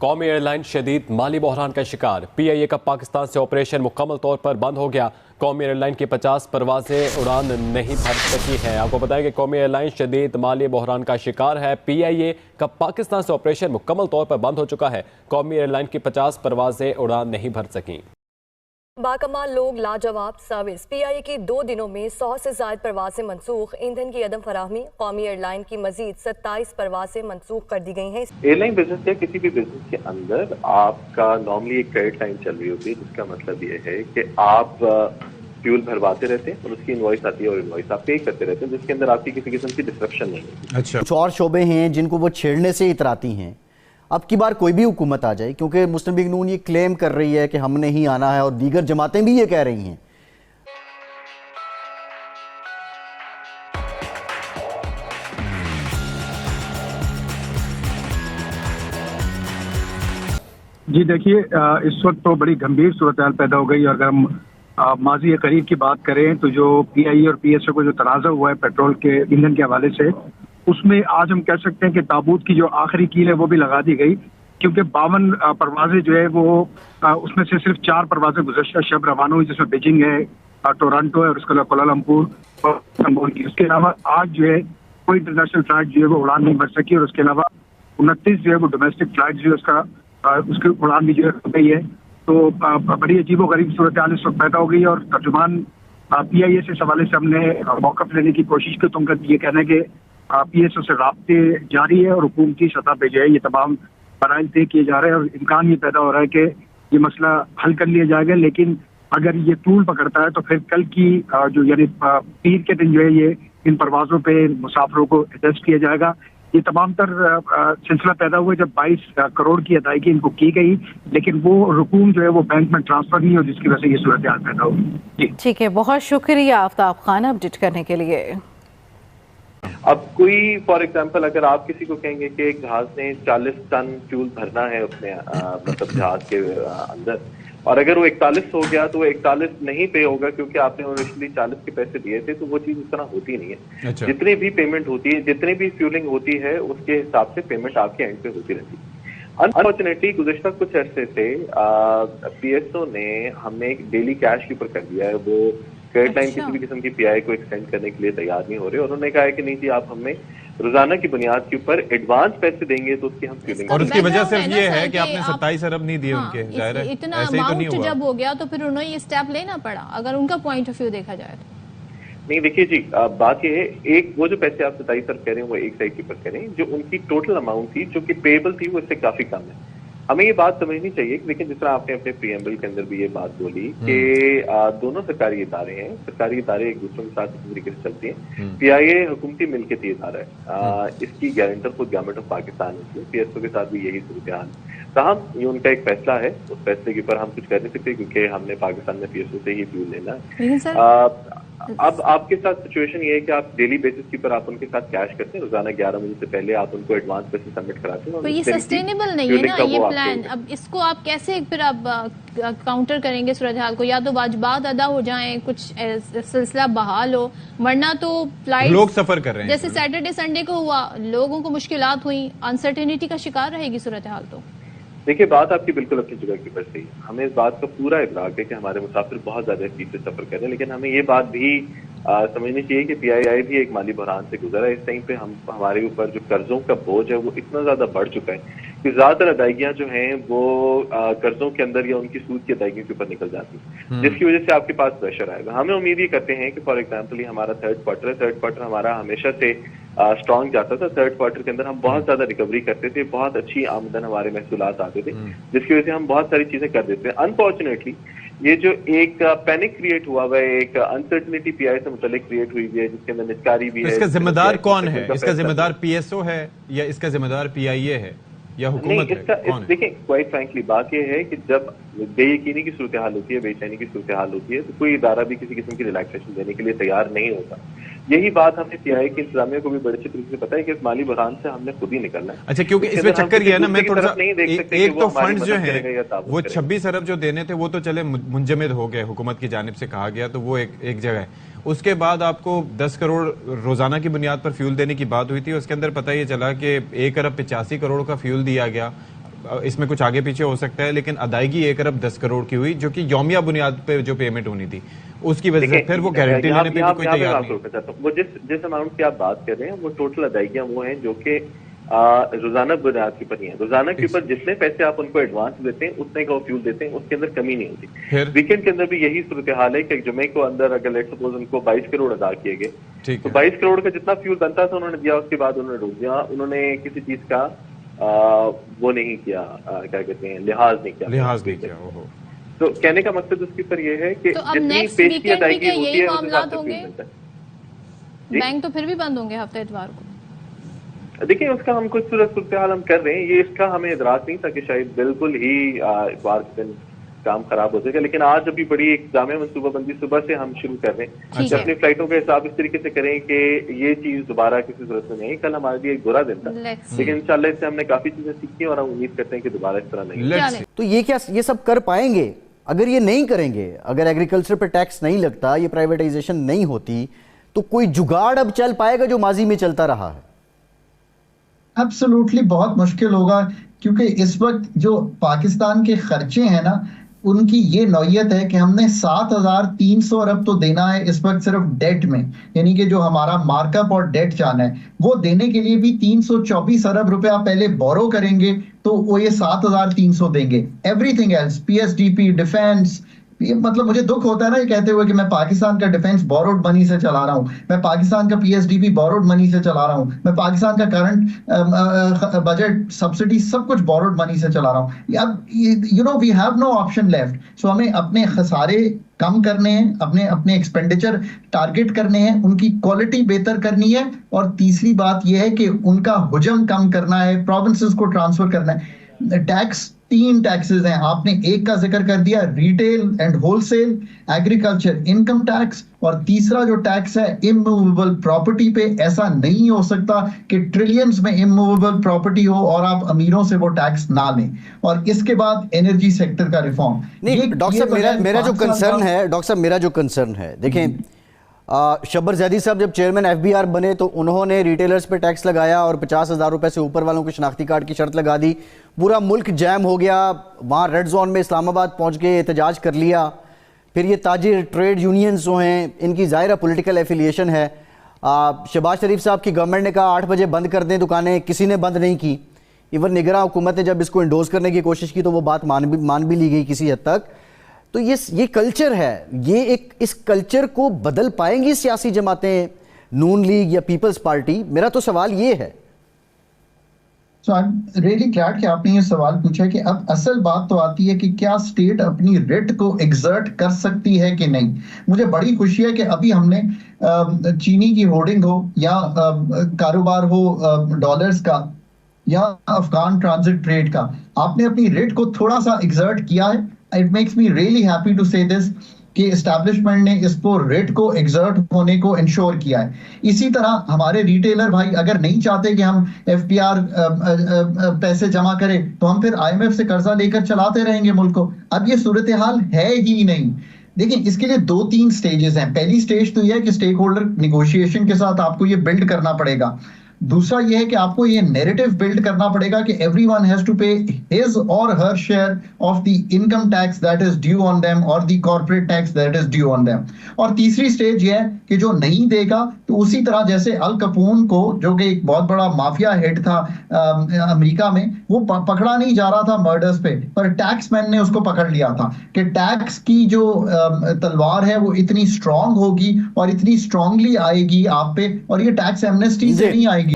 कौमी एयरलाइन शदीद माली बहरान का शिकार। PIA का पाकिस्तान से ऑपरेशन मुकम्मल तौर पर बंद हो गया। कौमी एयरलाइन की 50 परवाजें उड़ान नहीं भर सकी हैं। आपको बताया कि कौमी एयरलाइन शदीद माली बहरान का शिकार है। PIA का पाकिस्तान से ऑपरेशन मुकम्मल तौर पर बंद हो चुका है। कौमी एयरलाइन की 50 परवाजें उड़ान नहीं भर सकी। बाकमाल लोग लाजवाब सर्विस। PIA की 2 दिनों में 100 से ज्यादा परवाजें मनसूख। ईंधन की अदम फराहमी। कौमी एयरलाइन की मजीद 27 परवाजें मनसूख कर दी गई हैं। एयरलाइन बिजनेस या किसी भी बिजनेस के अंदर आपका नॉर्मली एक क्रेडिट लाइन चल रही होती है, जिसका मतलब ये है कि आप फ्यूल भरवाते रहते हैं और उसकी इनवॉइस आती है और इनवॉइस आप पे करते रहते हैं, जिसके अंदर आपकी किसी किस्म की डिस्ट्रप्शन नहीं है। अच्छा, कुछ और शोबे हैं जिनको वो छेड़ने से इतराती हैं। अब की बार कोई भी हुकूमत आ जाए, क्योंकि मुस्लिम लीग नून ये क्लेम कर रही है कि हमने ही आना है और दीगर जमातें भी ये कह रही हैं। जी देखिए, इस वक्त तो बड़ी गंभीर सूरत हाल पैदा हो गई। अगर हम माजी करीब की बात करें तो जो PIA और PSO को जो तनाज़ा हुआ है पेट्रोल के ईंधन के हवाले से, उसमें आज हम कह सकते हैं कि ताबूत की जो आखिरी कील है वो भी लगा दी गई, क्योंकि 52 परवाजें जो है वो उसमें से सिर्फ 4 परवाजें गुज़श्ता शब रवाना हुई, जिसमें बीजिंग है, टोरंटो है और उसके अलावा कोलालमपुर और इस्तांबुल की। उसके अलावा आज जो है कोई इंटरनेशनल फ्लाइट जो है वो उड़ान नहीं भर सकी और उसके अलावा 29 जो है वो डोमेस्टिक फ्लाइट जो है उसकी उड़ान भी जो है हो गई है। तो बड़ी अजीबो गरीब सूरत हाल इस वक्त पैदा हो गई और तर्जुमान PIA से इस हवाले से हमने मौक़िफ़ लेने की कोशिश की, तो उनका ये कहना है कि PSO से राब्ते जारी है और हुकूमती सतह पे जो है ये तमाम बराइल तय किए जा रहे हैं और इम्कान ये पैदा हो रहा है कि ये मसला हल कर लिया जाएगा। लेकिन अगर ये तूल पकड़ता है तो फिर कल की जो यानी पीर के दिन जो है ये इन परवाजों पे मुसाफिरों को एडजस्ट किया जाएगा। ये तमाम तर सिलसिला पैदा हुआ जब 22 करोड़ की अदायगी इनको की गई, लेकिन वो रकूम जो है वो बैंक में ट्रांसफर नहीं हो, जिसकी वजह से ये सूरत हाल पैदा हुई। ठीक है, बहुत शुक्रिया आफ्ताब खान अपडेट करने के लिए। अब कोई फॉर एग्जांपल अगर आप किसी को कहेंगे कि एक जहाज ने 40 टन फ्यूल भरना है अपने मतलब जहाज के अंदर, और अगर वो 41 हो गया तो वो 41 नहीं पे होगा क्योंकि आपने ओरिजिनली 40 के पैसे दिए थे, तो वो चीज इस तरह होती नहीं है। अच्छा। जितनी भी पेमेंट होती है, जितनी भी फ्यूलिंग होती है, उसके हिसाब से पेमेंट आपके एंड पे होती रहती है। अनफॉर्चुनेटली गुज़श्ता कुछ अरसे से PSO ने हमें एक डेली कैश के ऊपर कर दिया है। वो क्रेडिट लाइन किसी भी किस्म की PI को एक्सटेंड करने के लिए तैयार नहीं हो रहे। उन्होंने कहा है कि नहीं जी, आप हमें रोजाना की बुनियाद के ऊपर एडवांस पैसे देंगे तो उसकी हम फ्यूलिंग। और उसकी वजह सिर्फ ये है कि आपने 27 अरब नहीं दिए उनके, जाहिर है इतना ऐसे ही तो नहीं अमाउंट हुआ। जब हो गया तो फिर उन्हें ये स्टेप लेना पड़ा, अगर उनका पॉइंट ऑफ व्यू देखा जाए तो। नहीं देखिए जी, बात ये है, एक वो जो पैसे आप 27 अरब कह रहे हैं वो एक साइड के ऊपर कह रहे हैं, जो उनकी टोटल अमाउंट थी जो कि पेएबल थी वो इससे काफी कम है। हमें ये बात समझनी चाहिए, लेकिन जिस तरह आपने अपने प्रीएम्बल के अंदर भी ये बात बोली कि दोनों सरकारी इदारे हैं, सरकारी इदारे एक दूसरे के साथ इस तरीके से चलती हैं। PIA हुकूमती मिल्कियती इदारा है, इसकी गारंटर खुद गवर्नमेंट ऑफ पाकिस्तान होती है। PSO के साथ भी यही सूरत हाल। ताहम ये उनका एक फैसला है, उस फैसले के ऊपर हम कुछ कर नहीं सकते क्योंकि हमने पाकिस्तान में PSO से ही फ्यूल लेना है। अब आपके साथ सिचुएशन ये है कि आप डेली बेसिस के ऊपर आप उनके साथ कैश करते हैं, रोजाना 11 बजे से पहले आप उनको एडवांस पैसे सबमिट कराते हैं। तो ये सस्टेनेबल नहीं है ना ये प्लान। अब इसको आप कैसे फिर आप काउंटर करेंगे सूरत हाल को? या तो वाजिबात अदा हो जाएं, कुछ सिलसिला बहाल हो, वरना तो फ्लाइट लोग सफर कर रहे हैं। जैसे सैटरडे संडे को हुआ, लोगों को मुश्किलात हुई, अनसर्टेनिटी का शिकार रहेगी सूरत हाल। तो देखिए, बात आपकी बिल्कुल अपनी जगह के ऊपर सही है। हमें इस बात का पूरा इदराक है कि हमारे मुसाफिर बहुत ज्यादा स्पीड से सफर कर रहे हैं, लेकिन हमें ये बात भी समझनी चाहिए कि PIA भी एक माली बहरान से गुजरा है। इस टाइम पे हमारे ऊपर जो कर्जों का बोझ है वो इतना ज्यादा बढ़ चुका है कि ज्यादातर अदायगियां जो हैं वो कर्जों के अंदर या उनकी सूद की अदायगियों के ऊपर निकल जाती है, जिसकी वजह से आपके पास प्रेशर आएगा। हमें उम्मीद ये करते हैं कि फॉर एग्जाम्पल ये हमारा थर्ड क्वार्टर है, थर्ड क्वार्टर हमारा हमेशा से स्ट्रॉन्ग जाता था। थर्ड क्वार्टर के अंदर हम बहुत ज्यादा रिकवरी करते थे, बहुत अच्छी आमदन हमारे महसूलात आते थे, जिसकी वजह से हम बहुत सारी चीजें कर देते थे। अनफॉर्चुनेटली ये जो एक पैनिक क्रिएट हुआ हुआ है, एक अनसर्टनिटी PI से मुतालिक क्रिएट हुई है, जिसके अंदर निस्कारी भी है। इसका जिम्मेदार कौन है? इसका जिम्मेदार PSO है या इसका जिम्मेदार PIA है या हुकूमत है? देखिए, क्वाइट फ्रैंकली बात यह है कि जब बेयकीनी की सूरत हाल होती है, बेचैनी की सूरत हाल होती है, तो कोई इदारा भी किसी किस्म की रिलैक्सेशन देने के लिए तैयार नहीं होता। यही बात हमें PIA की इंतजामिया को भी बड़े अच्छे तरीके से पता है कि इस माली बहरान से हमने खुद ही निकलना है। अच्छा, क्योंकि इसमें चक्कर ये है ना, मैं थोड़ा सा एक तो फंड्स जो हैं वो 26 अरब जो देने थे वो तो चले मुंजमद हो गए, हुकूमत की जानिब से कहा गया, तो वो एक जगह है। उसके बाद आपको 10 करोड़ रोजाना की बुनियाद पर फ्यूल देने की बात हुई थी, उसके अंदर पता ये चला कि 1 अरब 85 करोड़ का फ्यूल दिया गया। इसमें कुछ आगे पीछे हो सकता है, लेकिन अदायगी 1 अरब 10 करोड़ की हुई, जो कि यौमिया बुनियाद पे जो पेमेंट होनी थी उसकी वजह से फिर वो गारंटी लेने पे भी कोई तैयार नहीं। वो जिस अमाउंट की आप बात कर रहे हैं वो टोटल अदायगियां वो हैं जो कि रोजाना बुनियाद के ऊपर नहीं है। रोजाना के ऊपर जितने पैसे आप उनको एडवांस देते हैं उतने का फ्यूल देते हैं, उसके अंदर कमी नहीं होती। वीकेंड के अंदर भी यही सूरत हाल है कि जुमे को अंदर अगर लेट सपोज उनको 22 करोड़ अदा किए गए तो 22 करोड़ का जितना फ्यूल बनता था उन्होंने दिया, उसके बाद उन्होंने रोक दिया, उन्होंने किसी चीज का वो नहीं किया, क्या कहते हैं, लिहाज नहीं किया। तो कहने का मकसद उसके ऊपर ये है कि जितनी पेश की अदायगी होती है मामलात होंगे, बैंक तो फिर भी बंद होंगे हफ्ते इतवार को। देखिए उसका हम कुछ सूरत हाल हम कर रहे हैं, ये इसका हमें इदराक नहीं था कि शायद बिल्कुल ही इतवार के दिन काम खराब हो जाएगा, लेकिन आज अभी बड़ी एक जामे मनसूबाबंदी सुबह से हम शुरू कर रहे हैं कि अपनी फ्लाइटों का हिसाब इस तरीके से करें कि ये चीज दोबारा किसी सूरत में नहीं। कल हमारे लिए एक बुरा दिन था, लेकिन इंशाल्लाह इससे हमने काफी चीजें सीखी और हम उम्मीद करते हैं कि दोबारा इस तरह नहीं। तो ये सब कर पाएंगे? अगर ये नहीं करेंगे, अगर एग्रीकल्चर पे टैक्स नहीं लगता, ये प्राइवेटाइजेशन नहीं होती, तो कोई जुगाड़ अब चल पाएगा जो माजी में चलता रहा है? एब्सोल्युटली बहुत मुश्किल होगा, क्योंकि इस वक्त जो पाकिस्तान के खर्चे हैं ना, उनकी ये नौयत है कि हमने 7,300 अरब तो देना है इस वक्त सिर्फ डेट में, यानी कि जो हमारा मार्कअप और डेट जाना है वो देने के लिए भी 324 अरब रुपया पहले बोरो करेंगे, तो वो ये 7,300 देंगे। एवरीथिंग एल्स, पीएसडीपी, डिफेंस, ये मतलब मुझे दुख होता है ना ये कहते हुए कि मैं पाकिस्तान का डिफेंस बोरोड मनी से चला रहा हूँ, मैं पाकिस्तान का पीएसडीपी बोरोड मनी से चला रहा हूँ, मैं पाकिस्तान का करंट बजट सब्सिडी सब कुछ बोरोड मनी से चला रहा हूँ। अब you know we have no option left. So हमें अपने खसारे कम करने हैं, अपने एक्सपेंडिचर टारगेट करने हैं, उनकी क्वालिटी बेहतर करनी है, और तीसरी बात यह है कि उनका हुजम कम करना है, प्रोविंसेस को ट्रांसफर करना है। टैक्स 3 टैक्सेस हैं, आपने एक का जिक्र कर दिया, retail and wholesale, agriculture income tax, और तीसरा जो टैक्स है इमूवेबल प्रॉपर्टी पे। ऐसा नहीं हो सकता कि ट्रिलियंस में इमूवेबल प्रॉपर्टी हो और आप अमीरों से वो टैक्स ना लें। और इसके बाद एनर्जी सेक्टर का रिफॉर्म। नहीं डॉक्टर साहब, मेरा जो कंसर्न है, देखें शब्बर ज़ैदी साहब जब चेयरमैन एफबीआर बने तो उन्होंने रिटेलर्स पे टैक्स लगाया और 50,000 रुपए से ऊपर वालों को शनाख्ती कार्ड की शर्त लगा दी, पूरा मुल्क जैम हो गया, वहाँ रेड जोन में इस्लामाबाद पहुँच के एहतजाज कर लिया। फिर ये ताजिर ट्रेड यूनियंस जो हैं, इनकी ज़ाहिर पॉलिटिकल एफिलिएशन है। शहबाज शरीफ साहब की गवर्नमेंट ने कहा 8 बजे बंद कर दें दुकानें, किसी ने बंद नहीं की। इवन निगरां हुकूमत ने जब इसको इंडोज करने की कोशिश की तो वो बात मान भी ली गई किसी हद तक। तो ये कल्चर है, इस कल्चर को बदल पाएंगी सियासी जमातें, नून लीग या पीपल्स पार्टी? मेरा तो सवाल ये है। So I'm really glad कि आपने ये सवाल पूछा कि अब असल बात तो आती है कि क्या स्टेट अपनी रिट को एग्जर्ट कर सकती है कि नहीं। मुझे बड़ी खुशी है कि अभी हमने चीनी की होर्डिंग हो या कारोबार हो डॉलर्स का या अफगान ट्रांजिट ट्रेड का, आपने अपनी रिट को थोड़ा सा एग्जर्ट किया है। It makes me really happy to say this कि एस्टैब्लिशमेंट ने इसको रेट को एग्जर्ट होने को इंश्योर किया है। इसी तरह हमारे रिटेलर भाई अगर नहीं चाहते कि हम एफपीआर पैसे जमा करें तो हम फिर आईएमएफ से कर्जा लेकर चलाते रहेंगे मुल्क को। अब ये सूरत हाल है ही नहीं। देखिए इसके लिए 2-3 स्टेजेस हैं। पहली स्टेज तो यह है कि स्टेक होल्डर निगोशिएशन के साथ आपको ये बिल्ड करना पड़ेगा। दूसरा यह है कि आपको ये नैरेटिव बिल्ड करना पड़ेगा कि everyone has to pay his और her share of the income tax that is due on them और the corporate tax that is due on them. और तीसरी स्टेज ये है कि जो नहीं देगा तो उसी तरह जैसे अल कपून को, जो कि एक बहुत बड़ा माफिया हेड था अमेरिका में, वो पकड़ा नहीं जा रहा था मर्डर्स पे, पर टैक्समैन ने उसको पकड़ लिया था कि टैक्स की जो तलवार है वो इतनी स्ट्रांग होगी और इतनी स्ट्रांगली आएगी आप पे, और ये टैक्स एमनेस्टी से नहीं आएगी।